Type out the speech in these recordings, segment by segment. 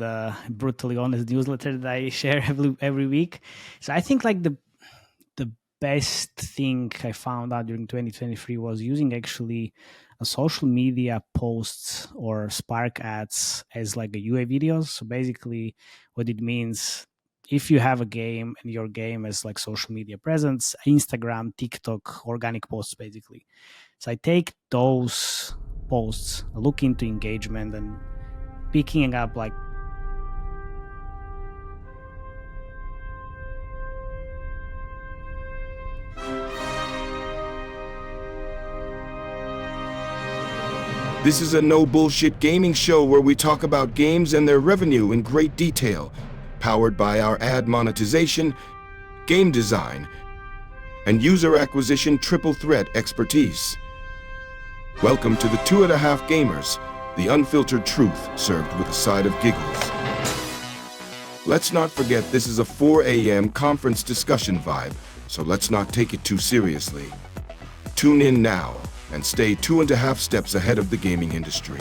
the brutally honest newsletter that I share every week. So I think like the best thing I found out during 2023 was using actually a social media posts or Spark ads as like a UA videos. So basically what it means, if you have a game and your game has like social media presence, Instagram, TikTok, organic posts basically. So I take those posts, look into engagement and picking up like This is a no bullshit gaming show where we talk about games and their revenue in great detail, powered by our ad monetization, game design, and user acquisition triple threat expertise. Welcome to the 2.5gamers, the unfiltered truth served with a side of giggles. Let's not forget this is a 4 a.m. conference discussion vibe, so let's not take it too seriously. Tune in now and stay 2.5 steps ahead of the gaming industry.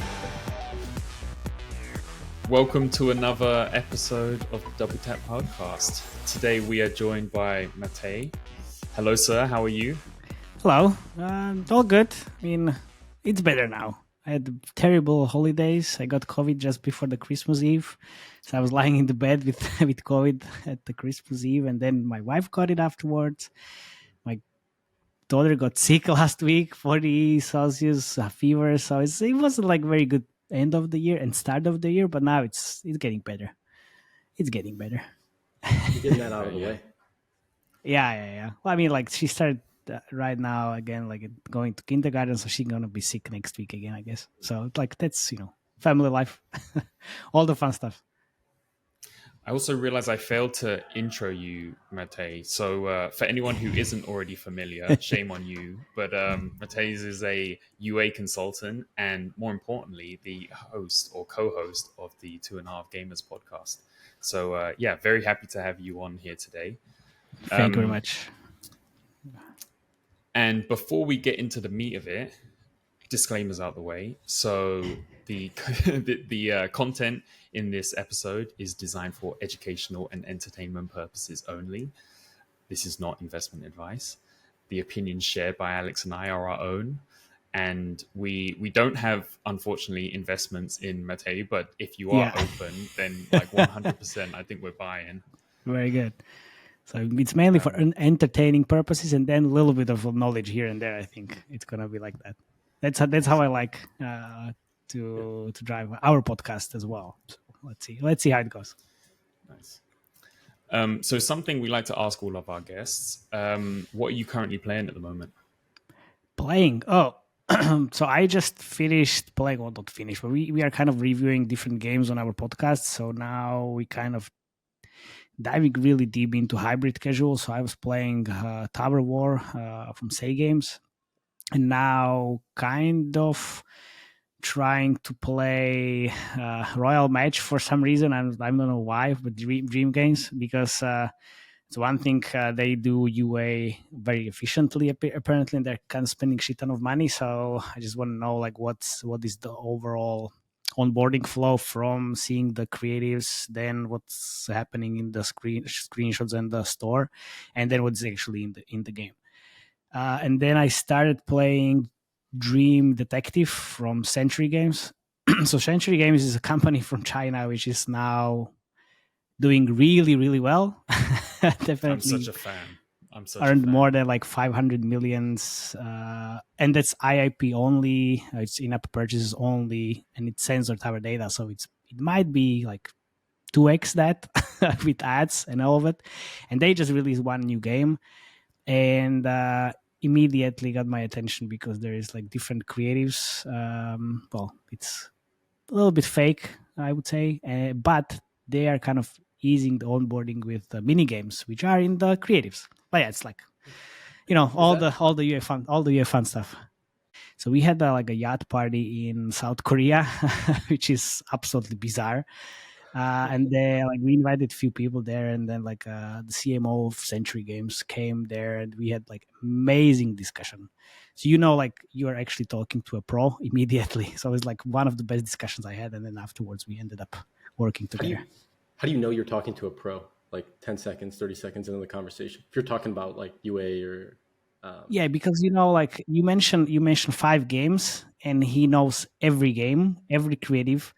Welcome to another episode of the Doubl3Tap podcast. Today we are joined by Matej. Hello, sir. How are you? Hello. All good. I mean, it's better now. I had terrible holidays. I got COVID just before the Christmas Eve. So I was lying in the bed with COVID at the Christmas Eve. And then my wife got it afterwards. My daughter got sick last week, 40 Celsius fever. So it wasn't like very good end of the year and start of the year. But now it's getting better. It's getting better. You're getting that out of the way. Yeah. Well, I mean, like she started right now again, like going to kindergarten, so she's gonna be sick next week again, I guess. So like that's family life, all the fun stuff. I also realized I failed to intro you, Matej. So for anyone who isn't already familiar, shame on you. But Matej is a UA consultant and, more importantly, the host or co-host of the 2.5gamers podcast. So yeah, very happy to have you on here today. Thank you very much. And before we get into the meat of it, disclaimers out the way. So the content in this episode is designed for educational and entertainment purposes only. This is not investment advice. The opinions shared by Alex and I are our own. And we don't have, unfortunately, investments in Matej, but if you are open, then like 100%, I think we're buying. Very good. So it's mainly for entertaining purposes, and then a little bit of knowledge here and there. I think it's gonna be like that. That's how I like to drive our podcast as well. So let's see how it goes. Nice. So something we like to ask all of our guests: what are you currently playing at the moment? Playing? Oh, so I just finished playing. Well, not finished, but we are kind of reviewing different games on our podcast. So now we kind of diving really deep into hybrid casual. So I was playing Tower War from 2.5gamers, and now kind of trying to play Royal Match for some reason. I don't know why, but Dream Games, because it's one thing they do UA very efficiently apparently, and they're kind of spending shit ton of money. So I just want to know like what is the overall onboarding flow from seeing the creatives, then what's happening in the screenshots and the store, and then what's actually in the game. And then I started playing Dream Detective from Century Games. So Century Games is a company from China which is now doing really, really well. Definitely. I'm such a fan. Earned more than like 500 millions, and that's IIP only. It's in-app purchases only, and it's sensor tower data, so it might be like 2x that with ads and all of it. And they just released one new game, and immediately got my attention because there is like different creatives. Well, it's a little bit fake, I would say, but they are kind of easing the onboarding with the mini games, which are in the creatives. But yeah, it's like, all the UA fun stuff. So we had like a yacht party in South Korea, which is absolutely bizarre. And then like we invited a few people there, and then like the CMO of Century Games came there, and we had like amazing discussion. So like you are actually talking to a pro immediately. So it's like one of the best discussions I had, and then afterwards we ended up working together. How do you know you're talking to a pro? Like 10 seconds, 30 seconds into the conversation. If you're talking about like UA or yeah, because like you mentioned 5 games, and he knows every game, every creative,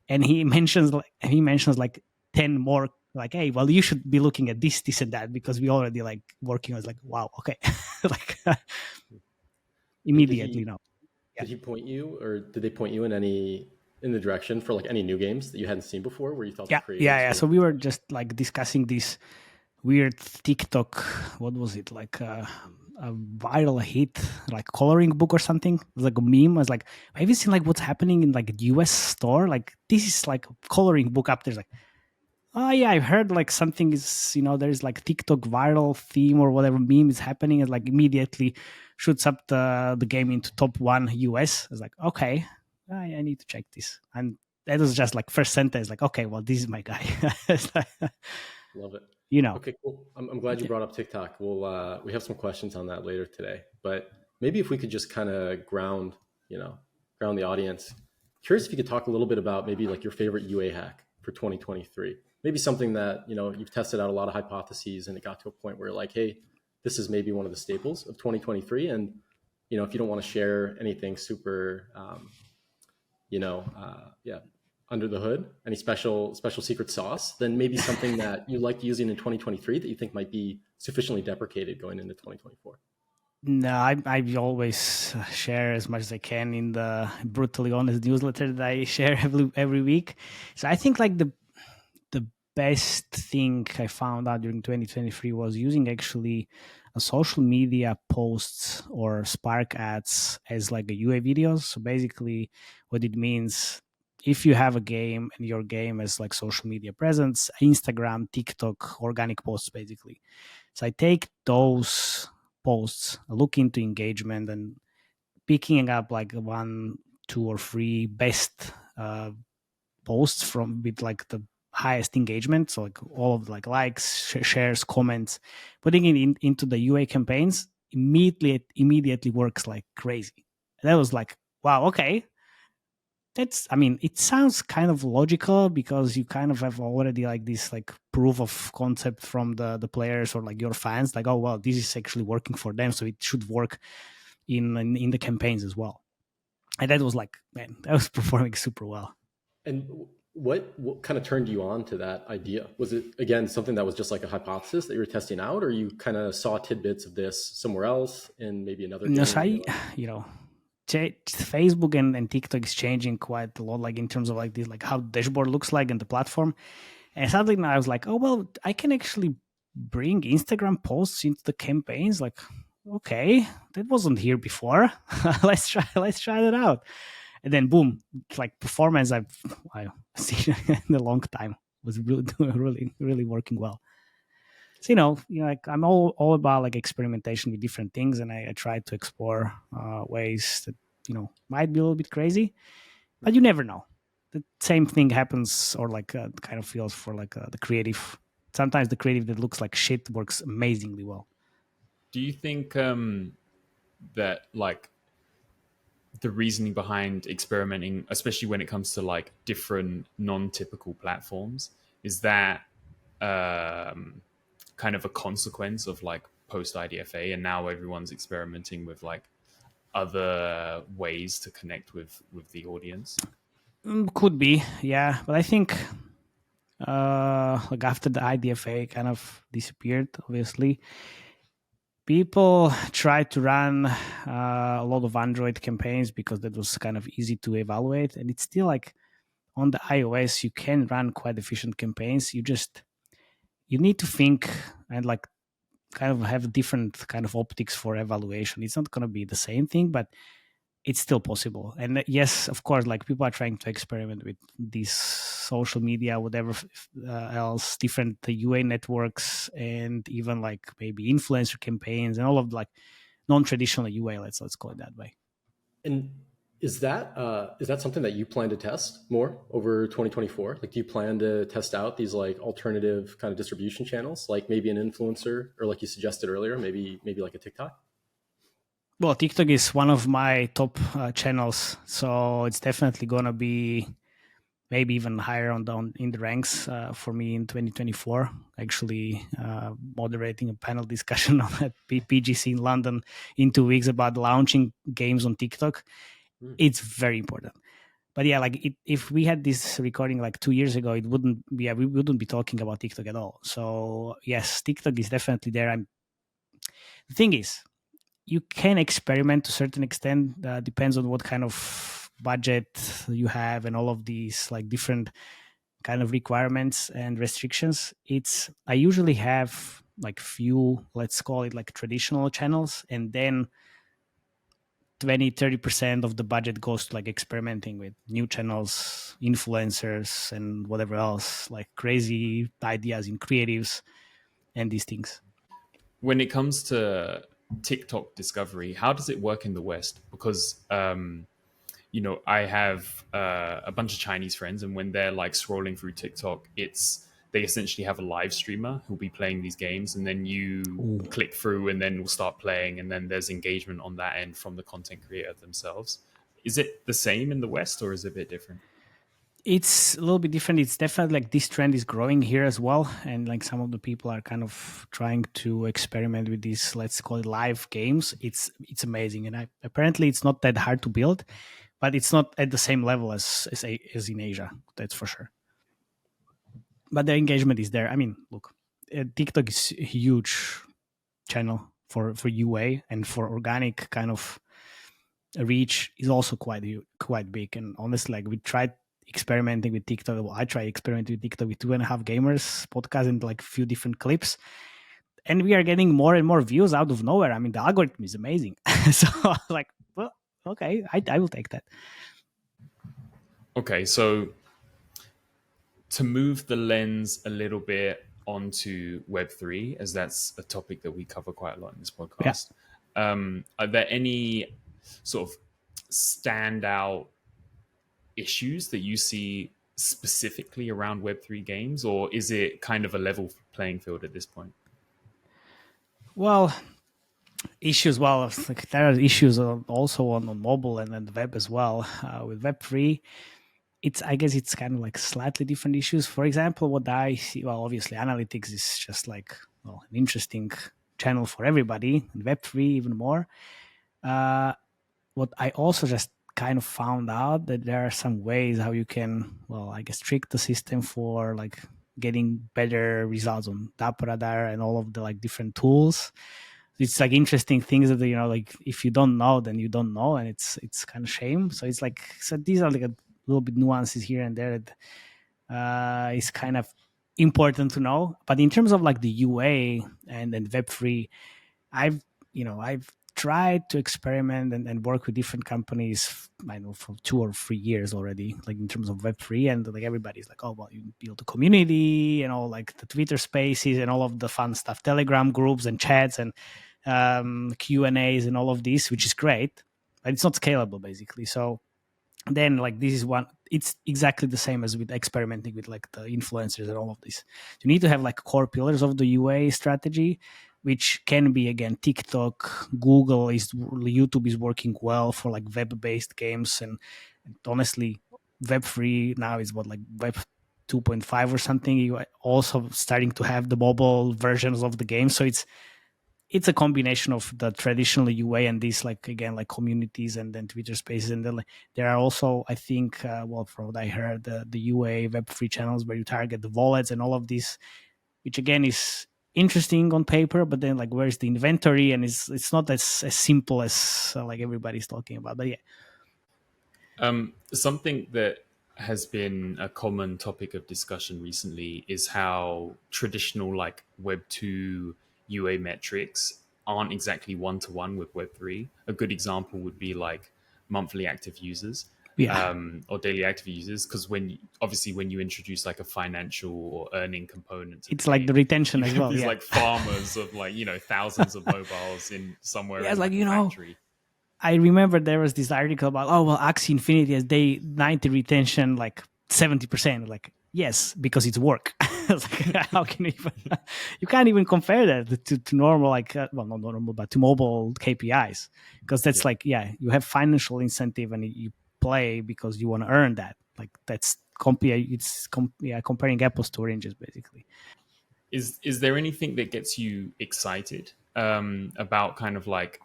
and he mentions like 10 more. Like, hey, well, you should be looking at this, and that, because we already like working. I was like, wow, okay, like immediately now. Did he point you, or did they point you in the direction for like any new games that you hadn't seen before, where you thought the creatives? Yeah. So we were just like discussing this weird TikTok. What was it, like? A viral hit, like coloring book or something. It was like a meme. I was like, have you seen like what's happening in like a US store? Like, this is like a coloring book up there. Like, oh yeah, I've heard like something is, there's like TikTok viral theme or whatever meme is happening, and like immediately shoots up the game into top 1 US. I was like, okay, I need to check this. And that was just like first sentence, like, okay, well, this is my guy. Love it. Okay, cool. I'm glad you brought up TikTok. We have some questions on that later today, but maybe if we could just kind of ground the audience. Curious if you could talk a little bit about maybe like your favorite UA hack for 2023. Maybe something that, you've tested out a lot of hypotheses and it got to a point where you're like, hey, this is maybe one of the staples of 2023. And, if you don't want to share anything super, under the hood, any special secret sauce, then maybe something that you liked using in 2023 that you think might be sufficiently deprecated going into 2024. No, I always share as much as I can in the brutally honest newsletter that I share every week. So I think like the best thing I found out during 2023 was using actually a social media posts or Spark ads as like a UA videos. So basically what it means, if you have a game and your game has like social media presence, Instagram, TikTok, organic posts basically. So I take those posts, look into engagement, and picking up like 1, 2, or 3 best posts from with like the highest engagement, so like all of like likes, shares, comments, putting it into the UA campaigns immediately works like crazy. And that was like, wow, okay. It sounds kind of logical because you kind of have already like this like proof of concept from the players or like your fans, like, oh well, this is actually working for them, so it should work in the campaigns as well. And that was like, man, that was performing super well. And what kind of turned you on to that idea? Was it, again, something that was just like a hypothesis that you were testing out, or you kind of saw tidbits of this somewhere else in maybe another game? No, Facebook and TikTok is changing quite a lot, like in terms of like this, like how the dashboard looks like and the platform. And suddenly I was like, oh well, I can actually bring Instagram posts into the campaigns. Like, okay, that wasn't here before. let's try that out. And then boom, like performance I've seen in a long time was really working well. So like I'm all about like experimentation with different things, and I try to explore ways that might be a little bit crazy, but you never know. The same thing happens, or like kind of feels for like the creative. Sometimes the creative that looks like shit works amazingly well. Do you think that like the reasoning behind experimenting, especially when it comes to like different non-typical platforms, is that kind of a consequence of like post IDFA, and now everyone's experimenting with like other ways to connect with the audience? Could be, yeah, but I think like after the IDFA kind of disappeared, obviously people tried to run a lot of Android campaigns because that was kind of easy to evaluate, and it's still like on the iOS you can run quite efficient campaigns. You need to think and like kind of have different kind of optics for evaluation. It's not going to be the same thing, but it's still possible. And yes, of course, like people are trying to experiment with these social media, whatever else, different UA networks, and even like maybe influencer campaigns and all of like non-traditional UA, let's call it that way. And is that something that you plan to test more over 2024? Like, do you plan to test out these like alternative kind of distribution channels, like maybe an influencer, or like you suggested earlier, maybe like a TikTok? Well, TikTok is one of my top channels, so it's definitely gonna be maybe even higher in the ranks for me in 2024. Actually, moderating a panel discussion on at PGC in London in 2 weeks about launching games on TikTok. It's very important. But yeah, like if we had this recording like 2 years ago, we wouldn't be talking about TikTok at all. So yes, TikTok is definitely there. The thing is, you can experiment to a certain extent. Depends on what kind of budget you have and all of these like different kind of requirements and restrictions. I usually have like few, let's call it like traditional channels, and then 20-30% of the budget goes to like experimenting with new channels, influencers, and whatever else, like crazy ideas in creatives and these things. When it comes to TikTok discovery, how does it work in the West? Because I have a bunch of Chinese friends, and when they're like scrolling through TikTok, they essentially have a live streamer who'll be playing these games, and then you click through, and then we'll start playing, and then there's engagement on that end from the content creator themselves. Is it the same in the West, or is it a bit different? It's a little bit different. It's definitely like this trend is growing here as well, and like some of the people are kind of trying to experiment with these, let's call it live games. It's amazing, and apparently it's not that hard to build, but it's not at the same level as in Asia. That's for sure. But the engagement is there. I mean, look, TikTok is a huge channel for UA, and for organic kind of reach is also quite big. And honestly, like we tried experimenting with TikTok. Well, I tried experimenting with TikTok with 2.5gamers podcast and like a few different clips, and we are getting more and more views out of nowhere. I mean, the algorithm is amazing. So like, well, okay, I will take that. Okay, so to move the lens a little bit onto Web3, as that's a topic that we cover quite a lot in this podcast. Yeah. Are there any sort of standout issues that you see specifically around Web3 games, or is it kind of a level playing field at this point? Well, issues. Well, like there are issues also on mobile and the web as well. With Web3, I guess it's kind of like slightly different issues. For example, what I see, well, obviously analytics is just like an interesting channel for everybody, and Web3 even more. What I also just kind of found out that there are some ways how you can, well, I guess trick the system for like getting better results on Doubl3Tap and all of the like different tools. It's like interesting things that, like if you don't know, then you don't know, and it's kind of shame. So it's like, so these are like a little bit nuances here and there that is kind of important to know. But in terms of like the UA and Web3, I've tried to experiment and work with different companies, I know, for 2 or 3 years already, like in terms of Web3, and like everybody's like, oh, well, you build a community and all like the Twitter spaces and all of the fun stuff, Telegram groups and chats and Q&As and all of this, which is great, but it's not scalable basically. So then like this is one, it's exactly the same as with experimenting with like the influencers and all of this. You need to have like core pillars of the UA strategy, which can be, again, TikTok, YouTube is working well for like web-based games, and honestly, Web3 now is what, like Web 2.5 or something. You are also starting to have the mobile versions of the game, so it's a combination of the traditional UA and these, like, again, like communities and then Twitter spaces, and then like, there are also, I think, well, from what I heard, the UA Web3 channels where you target the wallets and all of this, which again is interesting on paper, but then like where's the inventory, and it's not as simple as like everybody's talking about. But yeah, something that has been a common topic of discussion recently is how traditional like Web2 UA metrics aren't exactly one-to-one with Web3. A good example would be like monthly active users. Or daily active users, because when you introduce like a financial or earning component to it's like the retention as well. These like farmers of like thousands of mobiles in somewhere. Yeah, in like factory. I remember there was this article about, oh well, Axie Infinity has day 90 retention, like 70%. Like, yes, because it's work. Like, how can you even? You can't even compare that to normal, like well, not normal, but to mobile KPIs, because that's like, you have financial incentive and you play because you want to earn that. Like, that's comparing apples to oranges basically. Is there anything that gets you excited about kind of like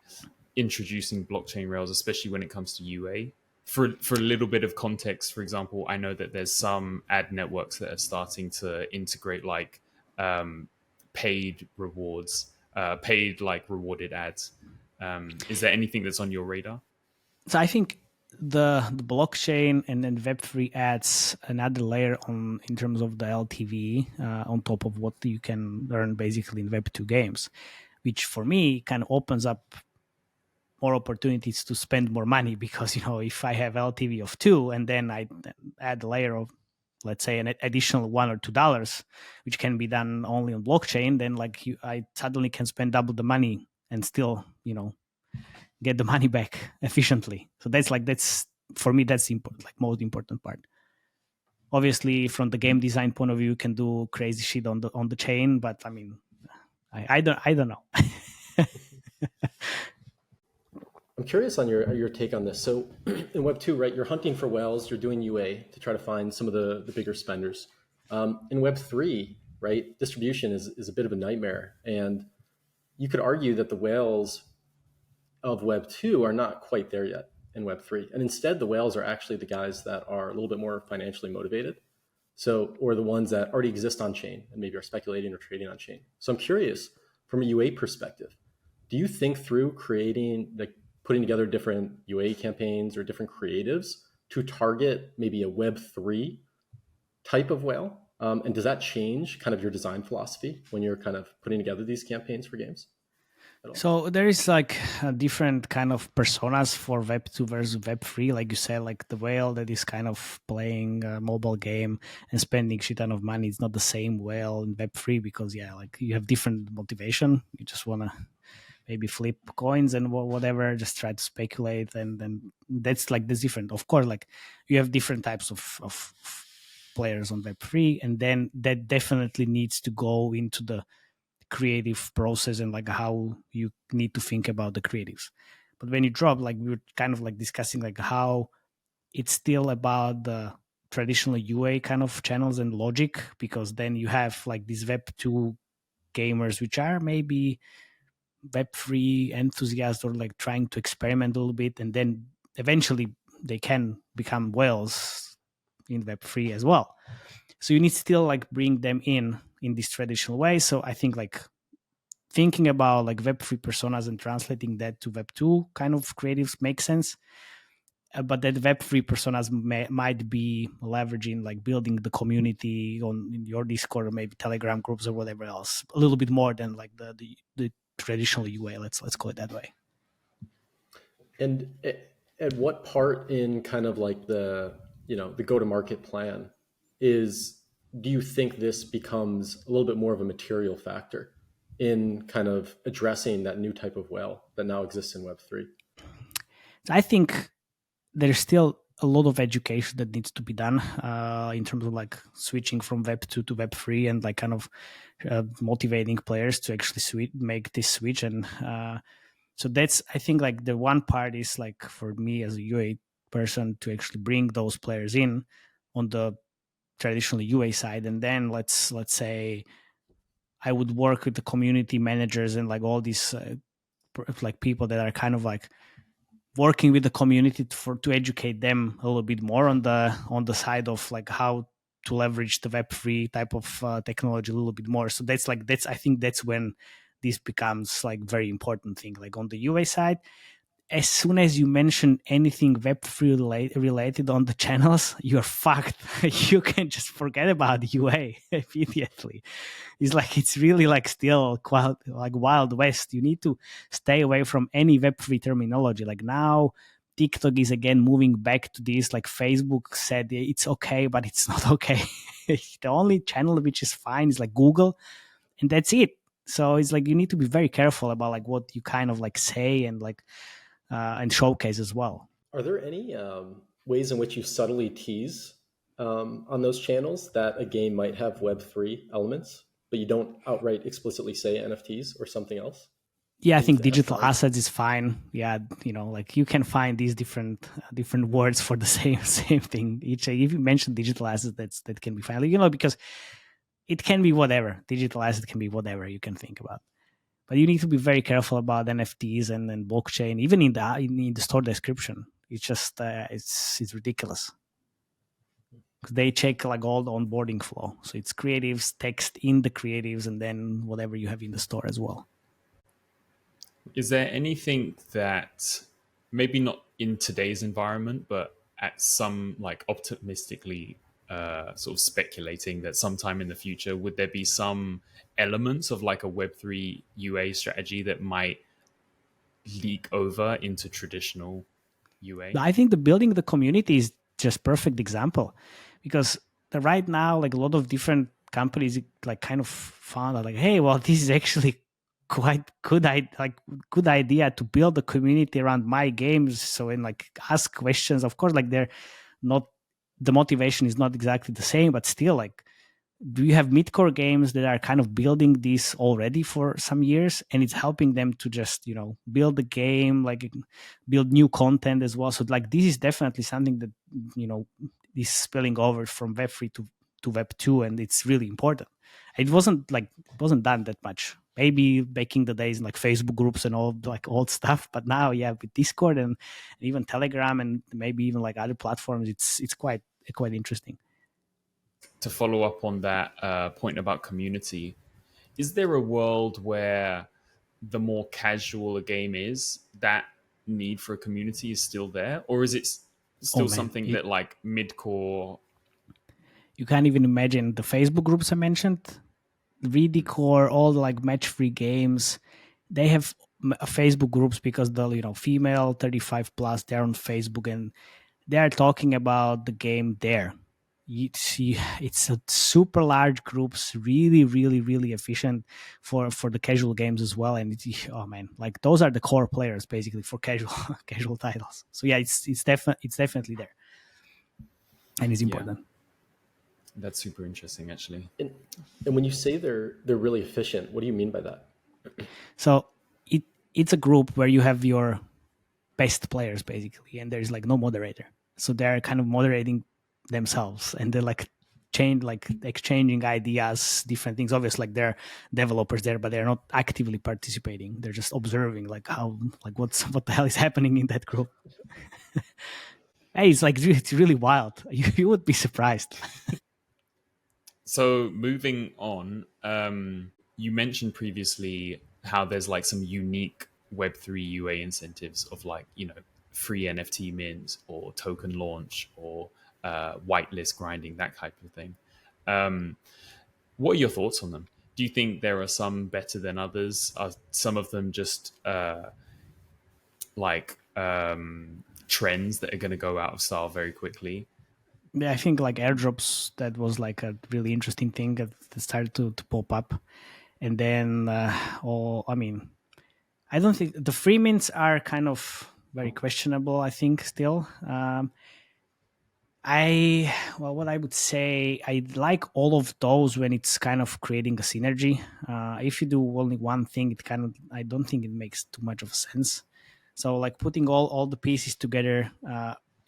introducing blockchain rails, especially when it comes to UA? For a little bit of context, for example, I know that there's some ad networks that are starting to integrate like paid rewards, paid like rewarded ads. Is there anything that's on your radar? So I think the blockchain and then Web3 adds another layer on in terms of the LTV on top of what you can earn basically in Web2 games, which for me kind of opens up more opportunities to spend more money, because if I have LTV of 2 and then I add a layer of, let's say, an additional $1 or $2, which can be done only on blockchain, then I suddenly can spend double the money and still get the money back efficiently. So that's for me, that's important, like most important part. Obviously, from the game design point of view, you can do crazy shit on the chain, but I mean, I don't know. I'm curious on your take on this. So in Web 2, right, you're hunting for whales, you're doing UA to try to find some of the bigger spenders. In Web 3, right, distribution is a bit of a nightmare. And you could argue that the whales of Web 2 are not quite there yet in Web 3. And instead, the whales are actually the guys that are a little bit more financially motivated. So, or the ones that already exist on chain and maybe are speculating or trading on chain. So I'm curious, from a UA perspective, do you think through putting together different UA campaigns or different creatives to target maybe a Web3 type of whale? And does that change kind of your design philosophy when you're kind of putting together these campaigns for games? So there is like a different kind of personas for Web 2 versus Web 3. Like you said, like the whale that is kind of playing a mobile game and spending shit ton of money. It's not the same whale in Web 3 because, like you have different motivation. You just want to maybe flip coins and whatever, just try to speculate. And then that's different. Of course, like you have different types of players on Web 3. And then that definitely needs to go into the creative process and like how you need to think about the creatives. But when you drop, like we were kind of like discussing like how it's still about the traditional UA kind of channels and logic, because then you have like these Web 2 gamers which are maybe Web 3 enthusiasts or like trying to experiment a little bit, and then eventually they can become whales in Web 3 as well. So you need to still like bring them in this traditional way. So I think like thinking about like Web3 personas and translating that to Web2 kind of creatives makes sense. But that Web3 personas might be leveraging like building the community in your Discord or maybe Telegram groups or whatever else a little bit more than like the traditional UA. Let's call it that way. And at what part in kind of like the go-to-market plan do you think this becomes a little bit more of a material factor in kind of addressing that new type of whale that now exists in Web3? I think there's still a lot of education that needs to be done in terms of like switching from Web 2 to Web 3 and like kind of motivating players to actually make this switch. And so that's, I think like the one part is like for me as a UA person to actually bring those players in on the traditional UA side. And then let's say I would work with the community managers and like all these like people that are kind of like working with the community to educate them a little bit more on the side of like how to leverage the Web3 type of technology a little bit more. So that's I think that's when this becomes like very important thing. Like on the UA side, as soon as you mention anything Web3 related on the channels, you're fucked. You can just forget about UA immediately. It's really like still quite like Wild West. You need to stay away from any Web3 terminology. Like now, TikTok is again moving back to this. Like Facebook said it's okay, but it's not okay. The only channel which is fine is like Google, and that's it. So it's like you need to be very careful about like what you kind of like say and like and showcase as well. Are there any ways in which you subtly tease on those channels that a game might have Web3 elements, but you don't outright explicitly say NFTs or something else? Yeah, I Is think that digital fine? assets is fine. Yeah, like you can find these different words for the same thing. Each if you mention digital assets, that can be fine. Because it can be whatever. Digital asset can be whatever you can think about. But you need to be very careful about NFTs and blockchain, even in the store description. It's just it's ridiculous. They check like all the onboarding flow, so it's creatives, text in the creatives, and then whatever you have in the store as well. Is there anything that maybe not in today's environment, but at some like optimistically sort of speculating that sometime in the future, would there be some elements of like a Web3 UA strategy that might leak over into traditional UA? I think the building the community is just perfect example, because right now like a lot of different companies like kind of found out like, hey, well, this is actually quite good. Good idea to build a community around my games. So and like ask questions. Of course, like they're not the motivation is not exactly the same, but still like do you have midcore games that are kind of building this already for some years and it's helping them to just build the game, like build new content as well. So like this is definitely something that is spilling over from Web3 to Web 2, and it's really important. It wasn't done that much, maybe back in the days in like Facebook groups and all like old stuff, but now with Discord and even Telegram and maybe even like other platforms, it's quite interesting. To follow up on that point about community, is there a world where the more casual a game is, that need for a community is still there, or is it Oh still man, something that like mid-core? you can't even imagine the Facebook groups I mentioned, Redecore, all the like match-free games. They have Facebook groups because the female 35 plus, they're on Facebook and they are talking about the game there. It's a super large groups, really, really, really efficient for the casual games as well. And oh man, like those are the core players basically for casual casual titles. So yeah, it's definitely there, and it's Yeah, important. that's super interesting actually. And when you say they're really efficient, what do you mean by that? So it's a group where you have your best players basically, and there's like no moderator. So they're kind of moderating themselves, and they're like exchanging ideas, different things. Obviously, like they're developers there, but they're not actively participating. They're just observing, like how, like what the hell is happening in that group. Hey, it's really wild. You would be surprised. So moving on, you mentioned previously how there's like some unique Web3 UA incentives of like, free NFT mints or token launch or whitelist grinding, that type of thing. What are your thoughts on them? Do you think there are some better than others? Are some of them just trends that are going to go out of style very quickly? Yeah, I think like airdrops, that was like a really interesting thing that started to pop up, and then I don't think the free mints are kind of very questionable. I think still. What I would say, I like all of those when it's kind of creating a synergy. If you do only one thing, I don't think it makes too much of sense. So like putting all the pieces together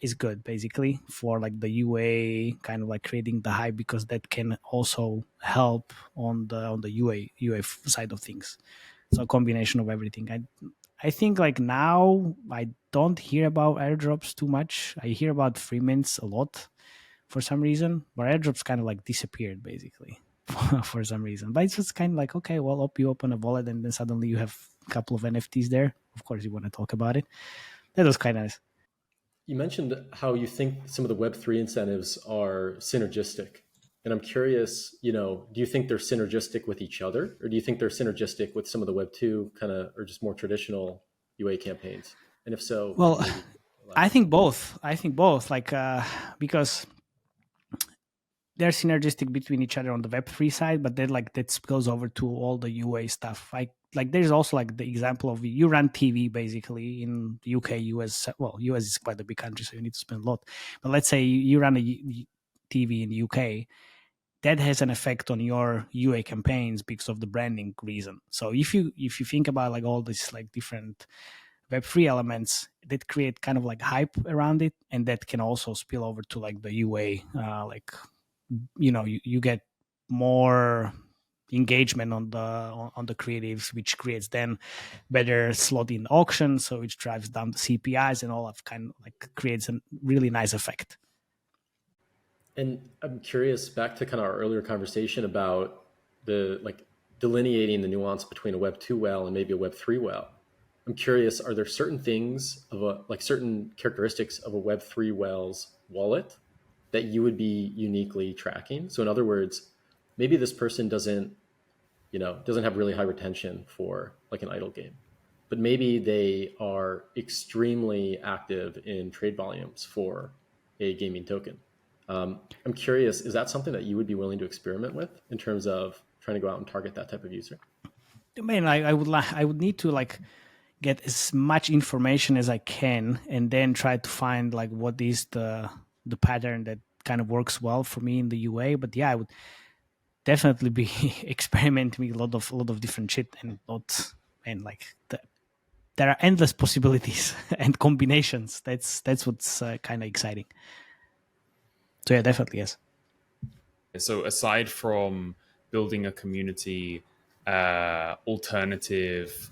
is good basically for like the UA, kind of like creating the hype, because that can also help on the UA side of things. So a combination of everything. I think like now I don't hear about airdrops too much. I hear about free mints a lot for some reason, but airdrops kind of like disappeared basically for some reason. But it's just kind of like, okay, well, you open a wallet and then suddenly you have a couple of NFTs there. Of course, you want to talk about it. That was kind of nice. You mentioned how you think some of the Web3 incentives are synergistic. And I'm curious, do you think they're synergistic with each other, or do you think they're synergistic with some of the Web2 kind of, or just more traditional UA campaigns? And if so, Well, maybe I think both. Like, because they're synergistic between each other on the Web3 side, but then like that spills over to all the UA stuff. Like there's also like the example of you run TV basically in the UK, US. Well, US is quite a big country, so you need to spend a lot. But let's say you run a TV in the UK. that has an effect on your UA campaigns because of the branding reason. So if you think about like all these like different Web3 elements that create kind of like hype around it, and that can also spill over to like the UA, like you get more engagement on the creatives, which creates then better slot in auction, so which drives down the CPIs and all of kind of like creates a really nice effect. And I'm curious, back to kind of our earlier conversation about the like delineating the nuance between a Web 2 whale and maybe a Web 3 whale. I'm curious, are there certain things of certain characteristics of a Web 3 whale's wallet that you would be uniquely tracking? So in other words, maybe this person doesn't have really high retention for like an idle game, but maybe they are extremely active in trade volumes for a gaming token. I'm curious, is that something that you would be willing to experiment with in terms of trying to go out and target that type of user? I mean, I would need to like get as much information as I can, and then try to find like what is the pattern that kind of works well for me in the UA. But yeah, I would definitely be experimenting with a lot of different shit, and there are endless possibilities and combinations. That's what's kind of exciting. So yeah, definitely yes. So aside from building a community, alternative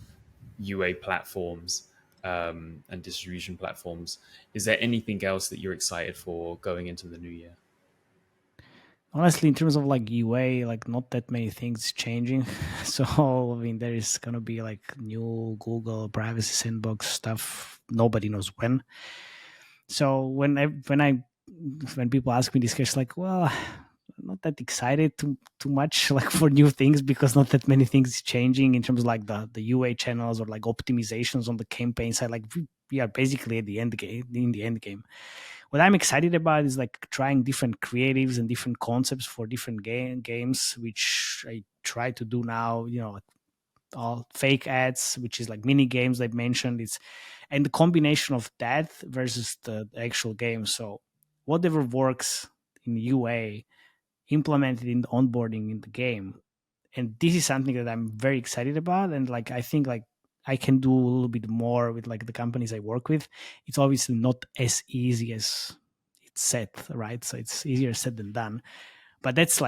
UA platforms and distribution platforms, is there anything else that you're excited for going into the new year? Honestly, in terms of like UA, like not that many things changing. So I mean, there is gonna be like new Google privacy sandbox stuff. Nobody knows when. So when people ask me this question, like, well, I'm not that excited too much like for new things, because not that many things is changing in terms of like the UA channels or like optimizations on the campaign side. Like we are basically at the end game. What I'm excited about is like trying different creatives and different concepts for different games, which I try to do now. Like all fake ads, which is like mini games I've mentioned. And the combination of that versus the actual game. So whatever works in UA, implemented in the onboarding in the game. And this is something that I'm very excited about. And like I think like I can do a little bit more with like the companies I work with. It's obviously not as easy as it's said, right? So it's easier said than done. But that's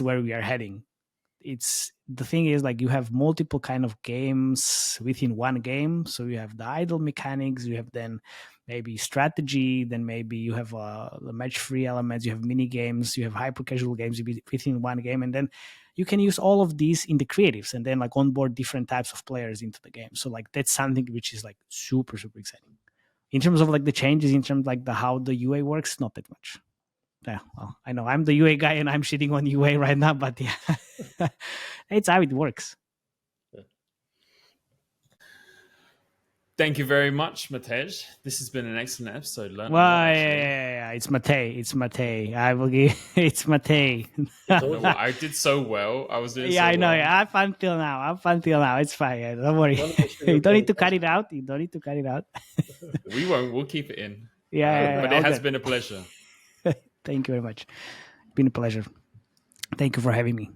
where we are heading. It's the thing is like you have multiple kind of games within one game. So you have the idle mechanics, you have then maybe strategy, then maybe you have the match free elements, you have mini games, you have hyper casual games within one game, and then you can use all of these in the creatives and then like onboard different types of players into the game. So like that's something which is like super exciting. In terms of like the changes, in terms of like how the UA works, not that much. Yeah, well, I know I'm the UA guy and I'm shitting on UA right now, but yeah, it's how it works. Thank you very much, Matej. This has been an excellent episode. Yeah, it's Matej. It's Matej. I will give. It's Matej. I did so well. I was doing. Yeah, so I know. well. Yeah, I'm fun till now. It's fine. Yeah, don't worry. You don't need to cut it out. We won't. We'll keep it in. Yeah, but it has been a pleasure. Thank you very much. It's been a pleasure. Thank you for having me.